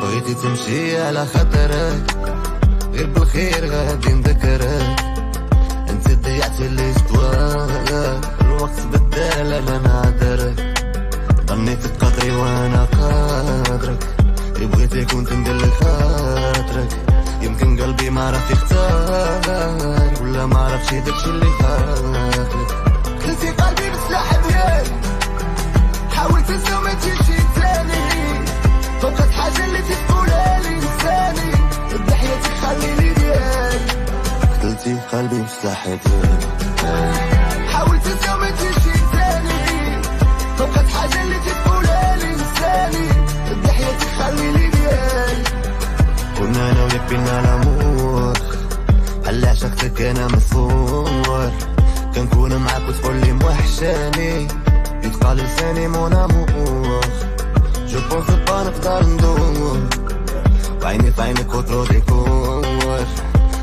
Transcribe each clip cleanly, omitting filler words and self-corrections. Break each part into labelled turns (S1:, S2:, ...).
S1: بغيتي تمشي على خاطرك، غير بالخير غادي نذكرك. انت ضيعتي ليستوار، الوقت بدال انا نعذرك. ظنيت تقدري وانا قادرك، اللي بغيتي كنت ندير خاطرك. يمكن قلبي ما عرف يختار، ولا ما عرفش داكشي اللي خاطرك.
S2: خلتي قلبي بسلاح ديالي، حاولت تنسى وما تجيش تاني. فقط حاجة اللي تقولها لي انساني، الضحية تخليني ديالي.
S1: قتلتي قلبي بسلاح ديالي،
S2: حاولت تنسى وما تجيش تاني. فقط حاجة اللي تقولها لي انساني، الضحية تخليني ديالي.
S1: كنا انا وياك بينا الامور، بحال عشقتك انا مصور. كنكون معاك وتقولي موحشاني، يتقال لساني مون امور. جو بونس با نقدر ندور، وعيني في عينك وطرو ديكور.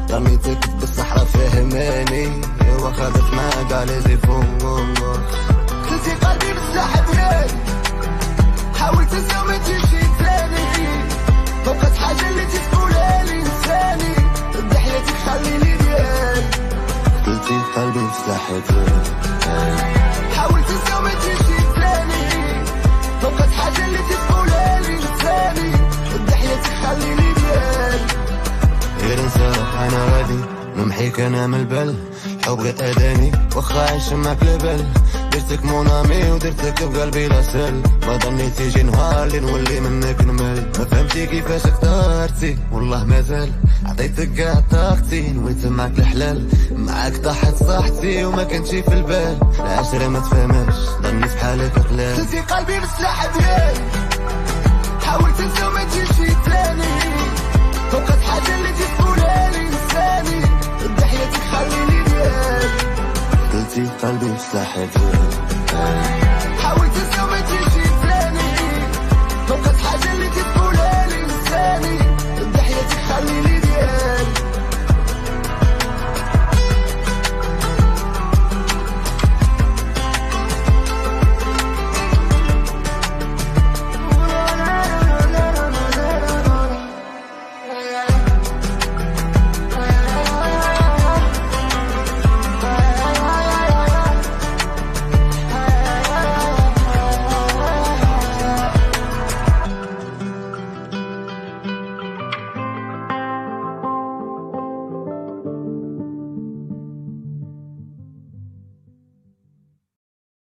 S1: ضميتك بالصحراء فهماني، واخا درت معاك كاع لي زيفور.
S2: خلتي قلبي بسلاح ديالي، حاولت تنسى وما تجيش تاني. فقط حاجة اللي تقولها لي انساني، الضحية تخليني ديالي.
S1: قتلتي قلبي بسلاح ديالي،
S2: حاولت تنسى وما تجيش تاني. فقط حاجة اللي تقولها لي انساني، الضحية تخليني ديالي.
S1: غير نسى انا غادي نمحيك انا من البال. حب غير اذاني واخا عايش معاك لبال. درتك مونامي ودرتك بقلبي لاسل. ما ظنيت يجي نهار اللي نولي منك نمل. ما فهمتي كيفاش اختارتي والله مازال. عطيتك كاع طاقتي نويت معاك الحلال. معاك طاحت صاحتي وما كنتي في البال. العشرة ما تفهمش ظنيت بحالك قلال.
S2: خلتي قلبي بالسلاح ديالي، حاولت تنسى وما تجيش تاني. فقط حاجة اللي تقولها لي انساني، الضحية تخليني ديالي.
S1: قتلتي قلبي بسلاح ديالي،